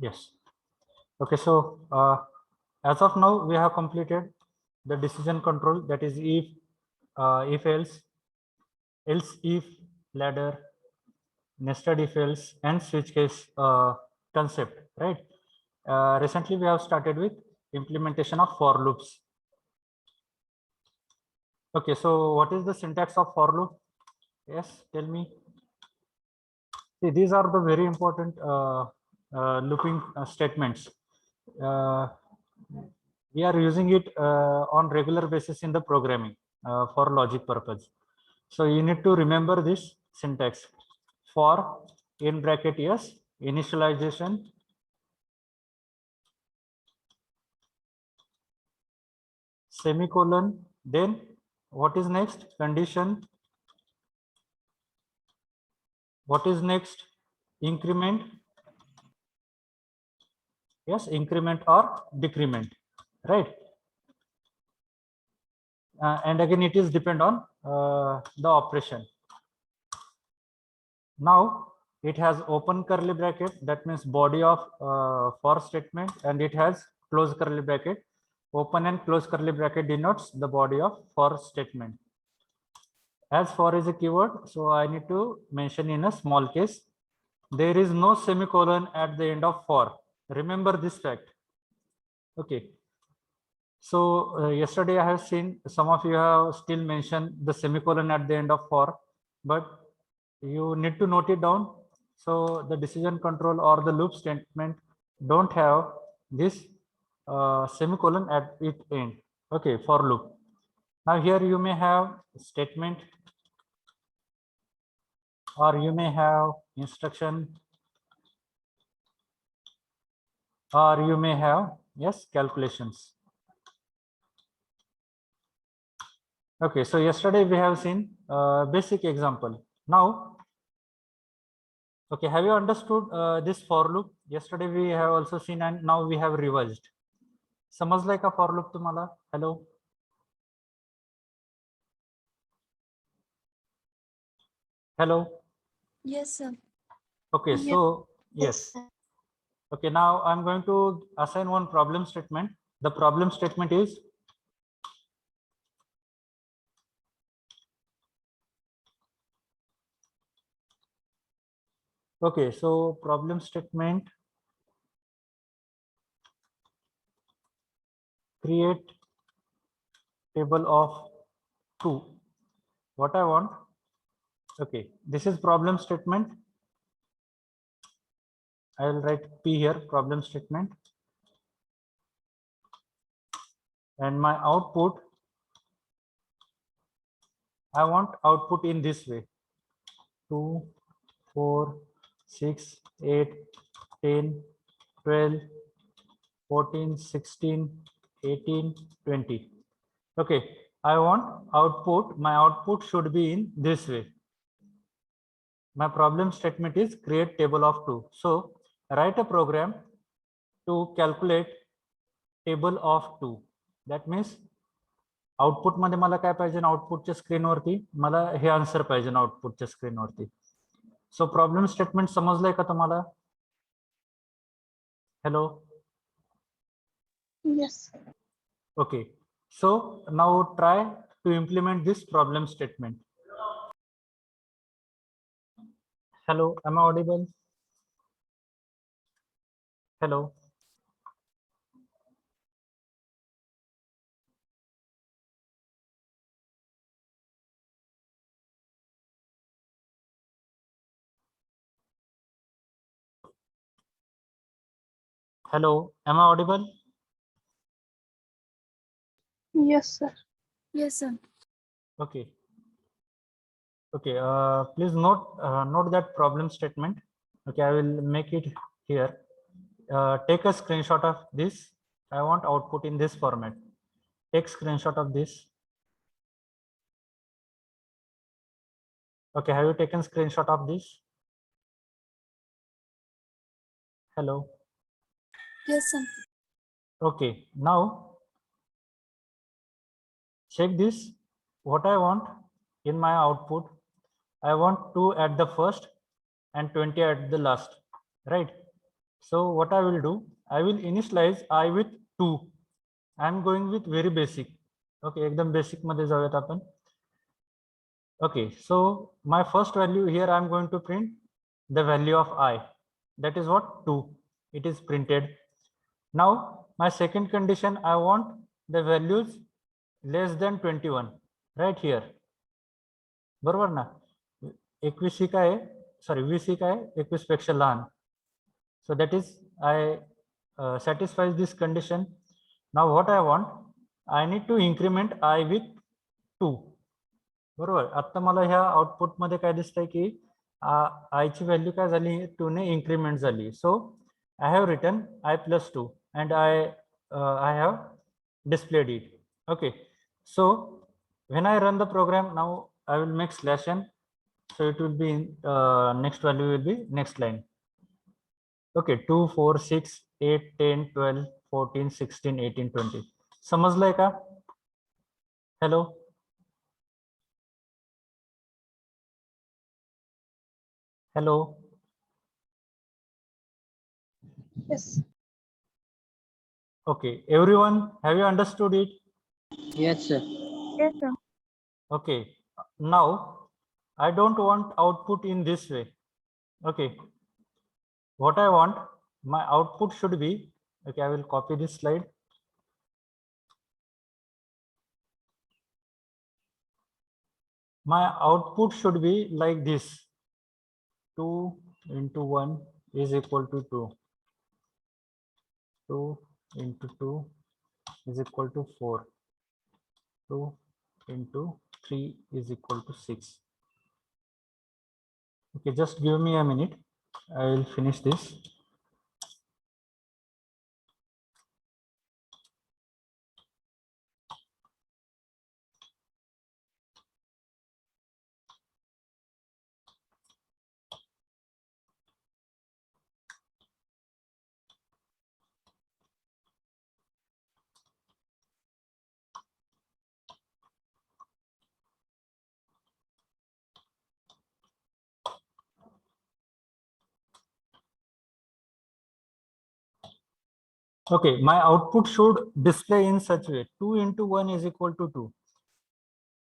Yes. Okay, so as of now, we have completed the decision control, that is if else if ladder, nested if else, and switch case concept, right? Recently, we have started with implementation of for loops. Okay, so what is the syntax of for loop? Yes, tell me. See, these are the very important looping statements. Uh, we are using it on regular basis in the programming for logic purpose. So you need to remember this syntax. For in bracket yes, initialization, semicolon, then what is next? Condition. What is next? Increment. Yes, increment or decrement, right? And again, it is depend on the operation. Now it has open curly bracket, that means body of for statement, and it has close curly bracket. Open and close curly bracket denotes the body of for statement. As for is a keyword, so I need to mention in a small case, there is no semicolon at the end of for. Remember this fact. Okay. So yesterday I have seen some of you have still mentioned the semicolon at the end of for, but you need to note it down. So the decision control or the loop statement don't have this semicolon at its end. Okay, for loop. Now here you may have statement, or you may have instruction, or you may have, yes, calculations. Okay, so yesterday we have seen basic example. Now, okay, have you understood this for loop? Yesterday we have also seen, and now we have revised. समजलाय का for loop तुम्हाला? Hello. Hello. Yes, sir. Okay, Yes. so yes. Okay, now I'm going to assign one problem statement. The problem statement is okay. So problem statement, create table of 2. What I want. Okay, this is problem statement. I will write P here, problem statement, and my output, I want output in this way: 2, 4, 6, 8, 10, 12, 14, 16, 18, 20. Okay, I want output, my output should be in this way. My problem statement is create table of 2. So write a program to calculate table of 2. That means output मध्ये मला काय पाहिजे, आउटपुटच्या स्क्रीनवरती मला हे answer पाहिजे आउटपुटच्या स्क्रीनवरती. सो problem statement समजलंय का तुम्हाला? Hello. Yes. Okay, so now try to implement this problem statement. Hello, am I audible? Hello. Hello, am I audible? Yes, sir. Yes, sir. Okay. Okay, please note that problem statement. Okay, I will make it here. Take a screenshot of this. I want output in this format. Take screenshot of this. Okay, have you taken screenshot of this? Hello. Yes, sir. Okay, now check this. What I want in my output, I want 2 at the first and 20 at the last, right? So what I will do, I will initialize I with 2. I am going with very basic. Okay, एकदम basic मध्ये जाऊयात आपण. Okay, so my first value here I am going to print the value of I. That is what 2. It is printed. Now my second condition, I want the values less than 21 right here. बरोबर ना? 21 ही काय आहे, sorry 20 ही काय आहे, 21 पेक्षा लहान. So that is I satisfies this condition. Now what I want, I need to increment I with 2. बरोबर. आता मला ह्या आउटपुट मध्ये काय दिसतंय की आय ची व्हॅल्यू काय झाली, 2 ने इन्क्रीमेंट झाली. So I have written I plus 2 and I have displayed it. Okay, so when I run the program, now I will make /n, so it will be next value will be next line. Okay, 2 4 6 8 10 12 14 16 18 20. समजलंय का? Hello, hello. Yes. Okay, everyone, have you understood it? Yes, sir. Yes, sir. Okay, now I don't want output in this way. Okay, what I want, my output should be, okay, I will copy this slide. My output should be like this. 2 into 1 is equal to 2. 2 into 2 is equal to 4. 2 into 3 is equal to 6. Okay, just give me a minute. I will finish this. Okay, my output should display in such way. 2 into 1 is equal to 2.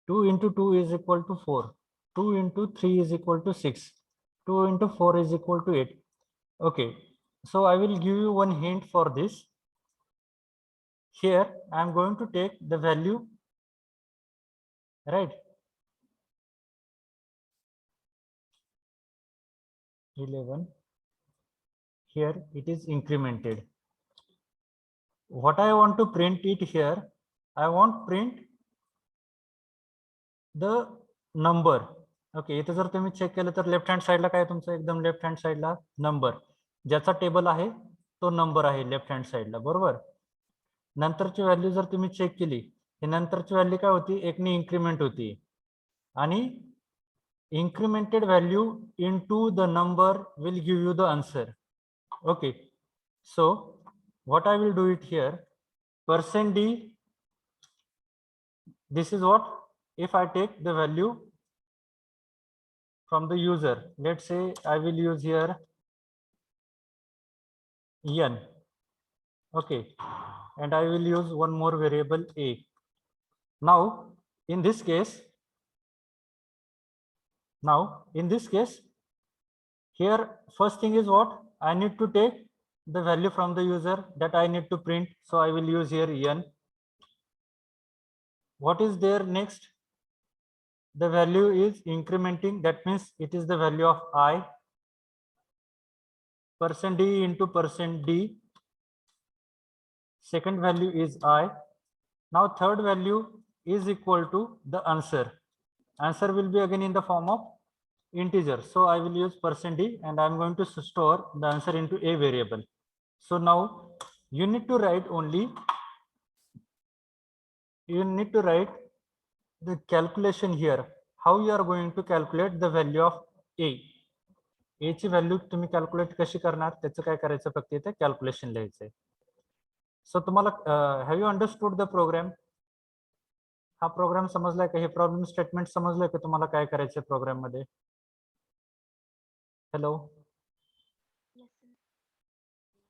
2 into 2 is equal to 4. 2 into 3 is equal to 6. 2 into 4 is equal to 8. Okay, so I will give you one hint for this. Here I am going to take the value, right? 11. Here it is incremented. What I want to print it here, I want print the number. Okay, इथे जर तुम्ही check केलं तर left hand साइडला काय तुमचं, एकदम left hand साइडला नंबर, ज्याचा टेबल आहे तो नंबर आहे लेफ्ट हँड साइडला, बरोबर. नंतरची व्हॅल्यू जर तुम्ही चेक केली, ही नंतरची व्हॅल्यू काय होती, एकने इन्क्रीमेंट होती, आणि incremented value into the number will give you the answer. Okay, so what I will do it here, %d, this is what, if I take the value from the user, let's say I will use here n. Okay, and I will use one more variable a. Now in this case, here first thing is what, I need to take the value from the user that I need to print, so I will use here n. What is there next? The value is incrementing, that means it is the value of I. %d into %d, second value is I. Now third value is equal to the answer. Answer will be again in the form of integer, so I will use %d, and I am going to store the answer into a variable. So now you need to write only, the calculation here, how you are going to calculate the value of a. A ची value तुम्ही calculate कशी करणार, त्याचं काय करायचं, फक्त इथे calculation लिहायचंय. सो तुम्हाला have you understood the program? हा प्रोग्राम समजलाय का? हे प्रॉब्लेम स्टेटमेंट समजलंय का तुम्हाला काय करायचंय प्रोग्राम मध्ये? Hello,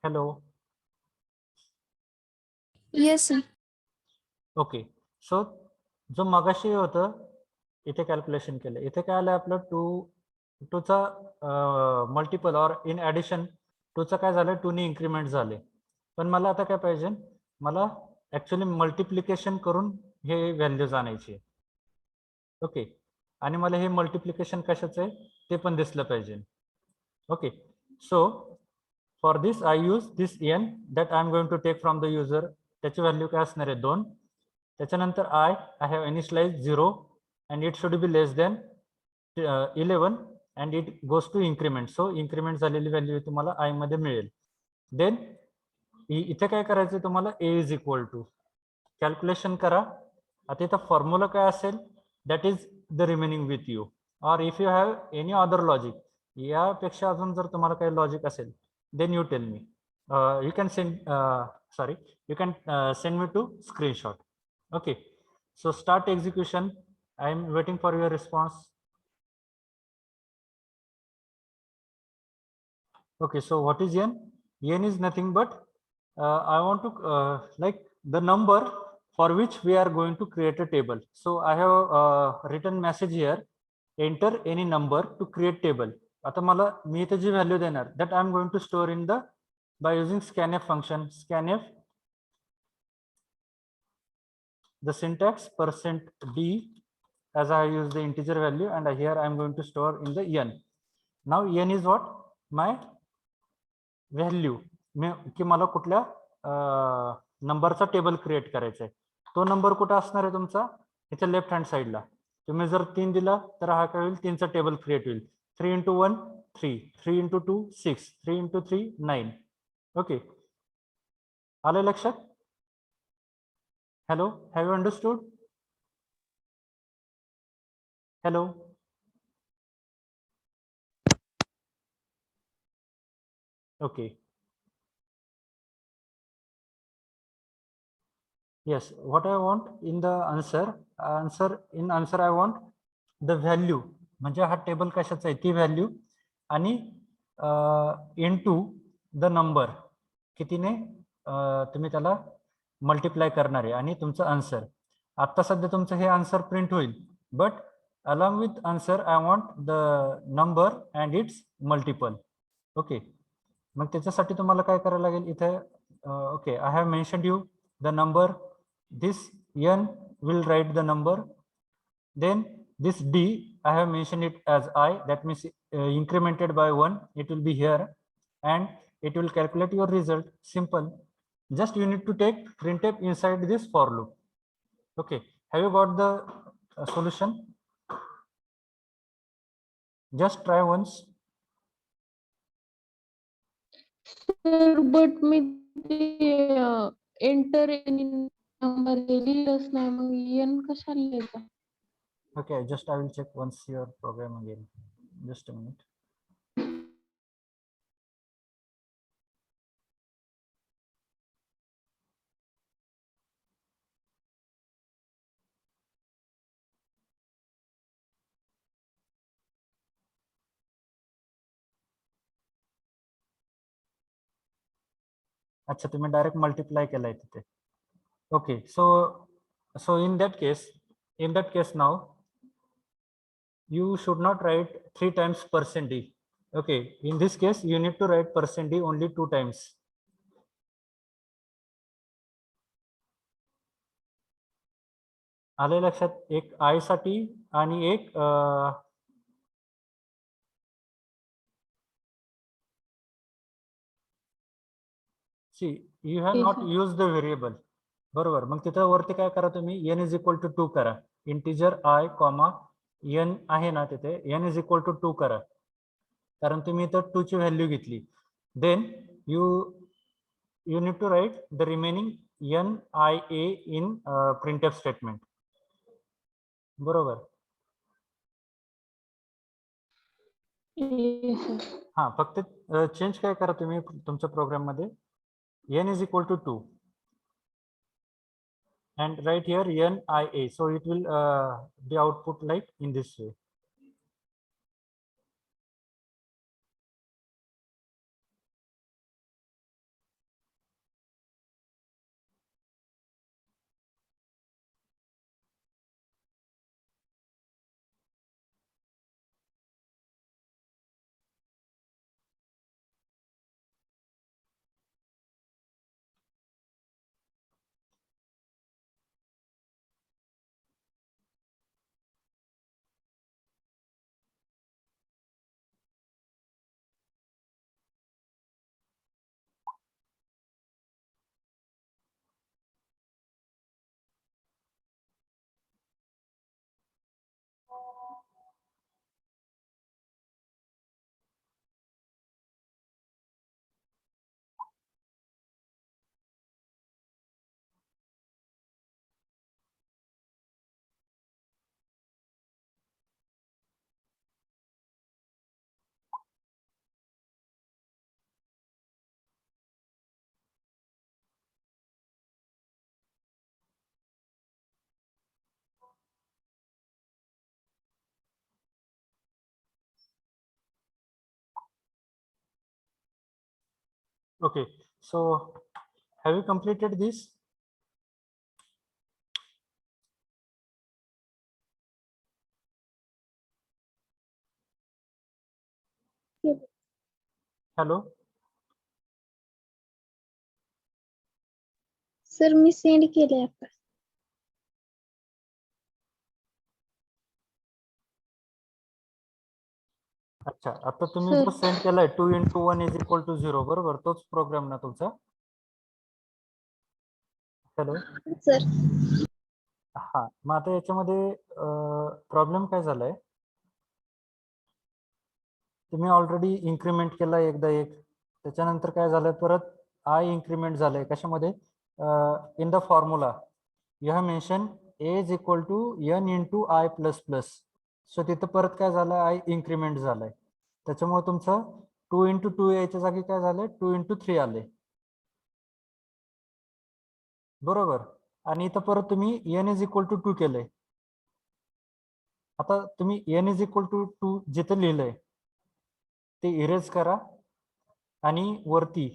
hello. Yes, sir. Okay. So जो मगाशी होतं इथे कॅल्क्युलेशन केलं, इथे काय आलं आपलं टूचा मल्टिपल ऑर इन ॲडिशन टूचं काय झालं, टूने इन्क्रीमेंट झाले. पण मला आता काय पाहिजे, मला ॲक्च्युली मल्टिप्लिकेशन करून हे व्हॅल्यूज आणायची. ओके. आणि मला हे मल्टिप्लिकेशन कशाचं आहे ते पण दिसलं पाहिजे. Okay. So for this I use this n that I am going to take from the user. त्याची व्हॅल्यू काय असणार आहे 2. त्याच्यानंतर I have initialise 0 and it should be less than 11 and it goes to increment. So increment झालेली value तुम्हाला I मध्ये मिळेल. Then इथे काय करायचं तुम्हाला, a is equal to calculation करा. आता इथं फॉर्म्युला काय असेल, that is the remaining with you. और if you have any other logic, यापेक्षा अजून जर तुम्हाला काही लॉजिक असेल, then you tell me. You can send you can send me to screenshot. Okay, so start execution. I am waiting for your response. Okay, so what is n? N is nothing but I want to like the number for which we are going to create a table. So I have written message here, enter any number to create table. आता मला मी इथे जी value देणार, that I am going to store in the by using scanf function. Scanf, the syntax %d, as I use the integer value, and here I am going to store in the n. Now n is what? My value की मला कुठल्या नंबरचा table create करायचा आहे. तो number कुठे असणार आहे तुमचा, इथे लेफ्ट हँड साईडला. तुम्ही जर 3 दिला तर हा काय होईल, 3चा टेबल क्रिएट होईल. 3 × 1 3, 3 × 2 6, 3 × 3 9. ओके, आलं लक्षात? Hello, have you understood? Hello. Okay. Yes, what I want in the answer I want the value, म्हणजे हा टेबल कशाचा आहे ती व्हॅल्यू, आणि इनटू द नंबर कितीने तुम्ही त्याला मल्टिप्लाय करणार आहे, आणि तुमचं आन्सर. आता सध्या तुमचं हे आन्सर प्रिंट होईल, but along with answer I want the number and it's multiple. Okay, मग त्याच्यासाठी तुम्हाला काय करायला लागेल इथे. Okay, I have mentioned you the number. This n will write the number. Then this d I have mentioned it as I, that means incremented by 1, it will be here, and it will calculate your result. Simple. Just you need to take printf inside this for loop. Okay, have you got the solution? Just try once. Sir, but me enter any number लिहिलंच नाही, मग n कशाला लिहायचा? Okay, just I will check once your program again. Just a minute. अच्छा, तुम्ही direct multiply केलाय तिथे. Okay, so in that case now you should not write 3 times %d. Okay, in this case you need to write %d only 2 times. आले लक्षात? एक आय साठी आणि एक C you have not use the variable. बरोबर, मग तिथं वरती काय करा तुम्ही, n इज इक्वल टू 2 करा. इंटिजर आय कॉमा n आहे ना तिथे, n इज इक्वल टू 2 करा, कारण तुम्ही इथं 2 ची व्हॅल्यू घेतली. Then you need to write the remaining NIA in printf statement. बरोबर. हा, फक्त चेंज काय करा तुम्ही तुमच्या प्रोग्राम मध्ये, n is equal to 2 and write here NIA, so it will be output like in this way. Okay, so have you completed this? Yes. Hello. Sir me send केले आता. अच्छा, आता तुम्ही Sir. जो सेंड केलाय 2 into 1 is equal to 0, बरोबर? तोच programme ना तुमचा? हॅलो. सर हा, मग आता याच्यामध्ये प्रॉब्लेम काय झालाय, तुम्ही ऑलरेडी इन्क्रीमेंट केला एकदा एक, त्याच्यानंतर काय झालंय परत आय इन्क्रीमेंट झालंय कशामध्ये, in the formula you have mention A is equal to N into I plus plus. So तिथं परत काय झालं, आय इन्क्रीमेंट झालंय, त्याच्यामुळे तुमचं 2 into 2 याच्या जागी काय झालंय 2 into 3 आले, बरोबर? आणि इथं परत तुम्ही एन इज इक्वल टू 2 केलंय. आता तुम्ही एन इज इक्वल टू 2 जिथं लिहिलंय ते इरेज करा आणि वरती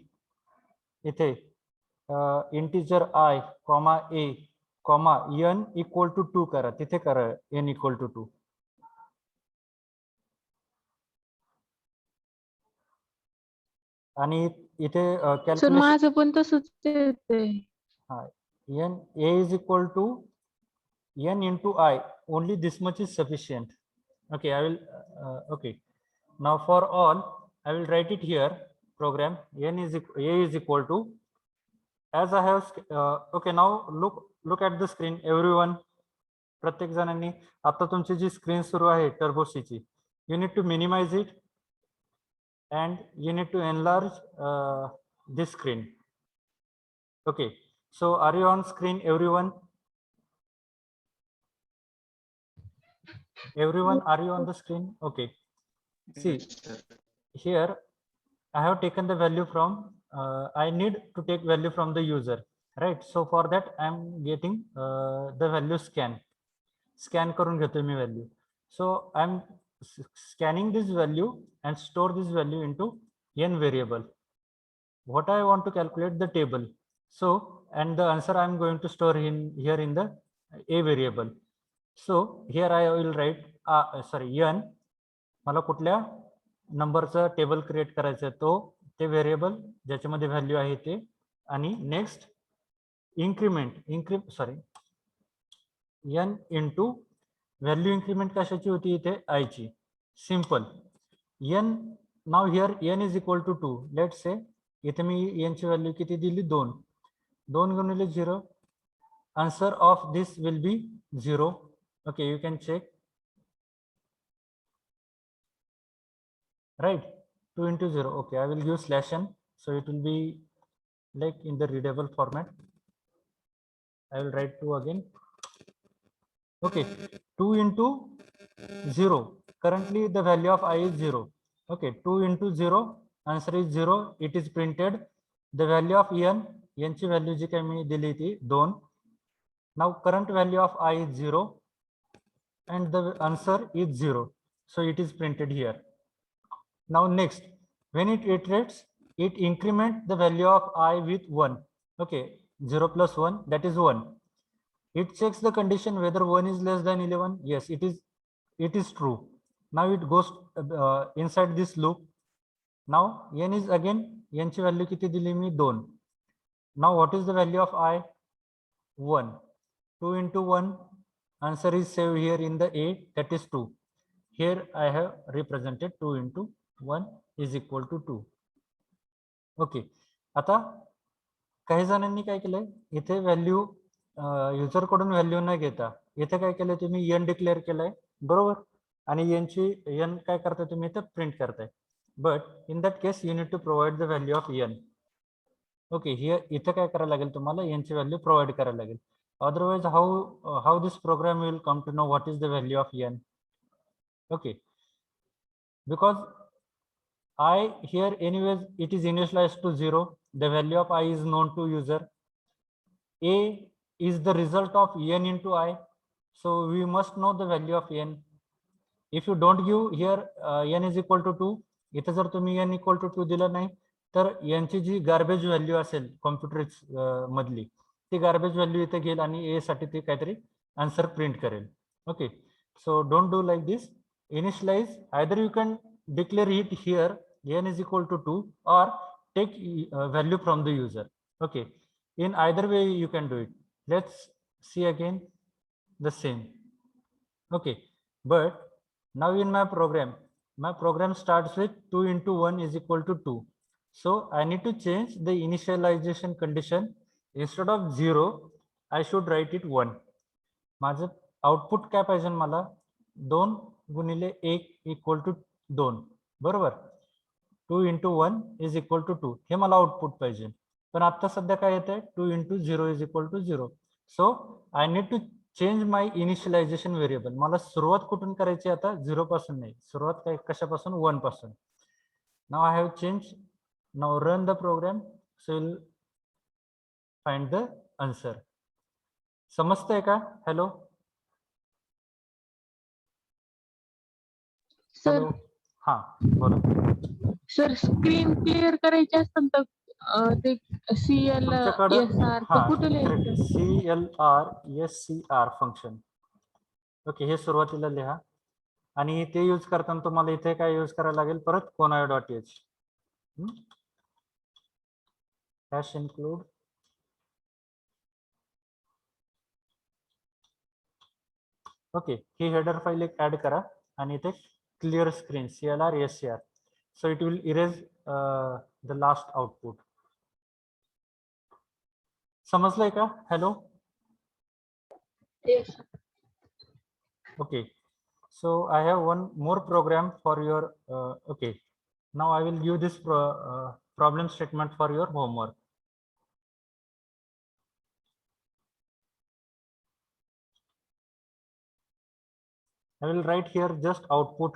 इथे integer I comma A comma N equal to 2 करा, तिथे करा एन इक्वल टू 2. आणि इथे सर कॅल्क्युलेशन, माझं पण तसंच येतंय. हा, N A is equal to n into I, only this much is sufficient. Okay, I will okay, now for all I will write it here, program n is a is equal to, as I have okay, now look at the screen everyone. प्रत्येक जणांनी आता तुमची जी screen सुरू आहे टर्बोसीची, you need to minimize it and you need to enlarge this screen. Okay, so are you on screen everyone? Everyone, are you on the screen? Okay, see here I have taken the value from I need to take value from the user, right? So for that I am getting the value scan करून घेतोय मी value. So I am scanning this value and store this value into n variable. What I want to calculate the table, so and the answer I am going to store in here in the a variable. So here I will write n, मला कुठल्या नंबरचं table create करायचं आहे तो ते variable ज्याच्यामध्ये value आहे ते, आणि next increment N into value increment कशाची होती इथे आय ची, simple N. Now here N is equal to 2, let say इथे मी एन ची व्हॅल्यू किती दिली 2, 2 गुणिले 0, answer of this will be 0. Okay, you can check, right? 2 into 0. Okay, I will give slash n, so it will be like in the readable format. I will write 2 again. Okay, 2 into 0, currently the value of I is 0. Okay, 2 into 0, answer is 0. It is printed. The value of n ची value जी काही मी दिली ती 2. Now current value of I is 0 and the answer is 0, so it is printed here. Now next, when it iterates, it increment the value of I with 1. Okay, 0 plus 1, that is 1. It checks the condition whether 1 is less than 11. Yes, it is true. Now it goes inside this loop. Now n is again, n ची value किती दिली मी 2. Now what is the value of I? 1. 2 into 1, answer is saved here in the A, that is 2. Here I have represented 2 into 1 is equal to 2. Okay, आता काही जणांनी काय केलंय, इथे value user कडून व्हॅल्यू न घेता इथे काय केलंय तुम्ही एन डिक्लेअर केलंय, बरोबर? आणि एन काय करताय तुम्ही इथे प्रिंट करताय, but in that case you need to provide the value of N. Okay, here इथे काय करायला लागेल तुम्हाला, एन ची व्हॅल्यू प्रोव्हाइड करायला लागेल. Otherwise how this program will come to know what is the value of N? Okay, because I here anyways it is initialized to 0, the value of I is known to user. A is the result of n into I, so we must know the value of n. If you don't give here n is equal to 2, इथे जर तुम्ही n equal to 2 दिलं नाही तर यांची जी garbage value असेल computer मधली ती गार्बेज व्हॅल्यू इथे घेईल आणि ए साठी ते काहीतरी आन्सर प्रिंट करेल. Okay, so don't do like this. Initialise either you can declare it here n is equal to 2 or take value from the user. Okay, in either way you can do it. Let's see again the same. Okay, but now in my program starts with 2 into 1 is equal to 2. So I need to change the initialization condition. Instead of 0 I should write it 1. माझं output काय पाहिजे मला 2 गुणिले 1 equal to 2 बरोबर. 2 into 1 is equal to 2 हे मला output पाहिजे. पण आता सध्या काय येत आहे 2 into 0 is equal to 0. So I need to change my initialisation variable. मला सुरुवात कुठून करायची आता 0 पासून नाही, सुरुवात काय कशापासून 1 पासून. Now I have change. Now run the program. So will find the answer. समजतंय का? हॅलो सर हॅलो हा बोला. सर स्क्रीन क्लिअर करायची असतं तर ते CLSR हा कुठे लिहायचं? CLRSCR function. ओके, हे सुरुवातीला लिहा आणि ते यूज करताना तुम्हाला इथे काय यूज करायला लागेल परत conio.h हॅश इन्क्लूड. ओके, ही हेडर फाईल एक ऍड करा आणि इथे clear screen CLRSCR. So it will erase the last output. समजलंय का? Hello Yes. Okay, so I have one more program for your okay, now I will give this problem statement for your homework. I will write here just output.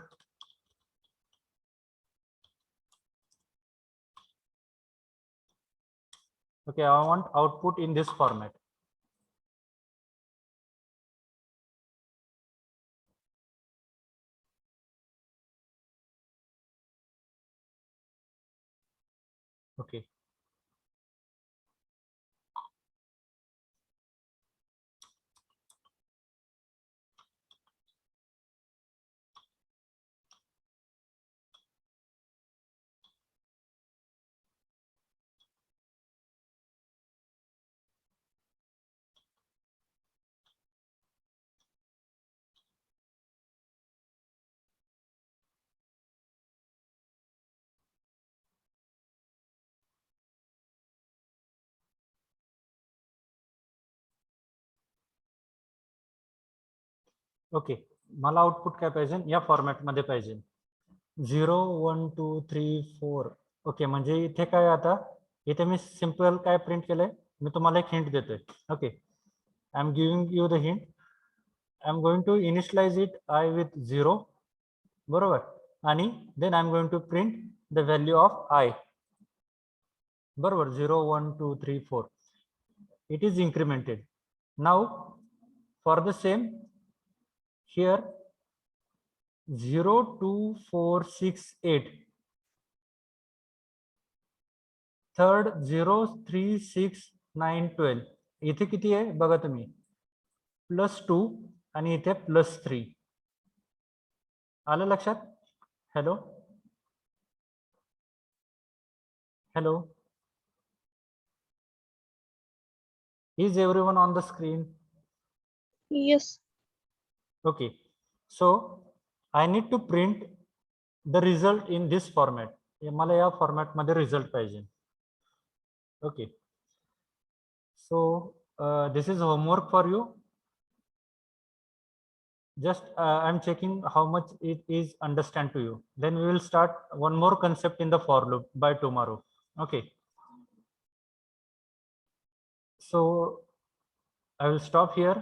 Okay, I want output in this format. Okay, okay, मला output काय पाहिजे या format मध्ये पाहिजे 0 1 2 3 4. Okay, म्हणजे इथे काय आता इथे मी सिंपल काय प्रिंट केलंय मी तुम्हाला एक हिंट देतोय. Okay, I am giving you the hint. I am going to initialize it I with 0 बरोबर आणि then I am going to print the value of I बरोबर 0 1 2 3 4. it is incremented. Now for the same here 0 2 4 6 8, third 0 3 6 9 12. इथे किती आहे बघा तुम्ही +2 आणि इथे +3. आलं लक्षात? Hello hello, is everyone on the screen? Yes. Okay, so I need to print the result in this format. मला या फॉर्मॅट मध्ये रिझल्ट पाहिजे. Okay, so this is homework for you. Just I'm checking how much it is understand to you. Then we will start one more concept in the for loop by tomorrow. Okay, so I will stop here.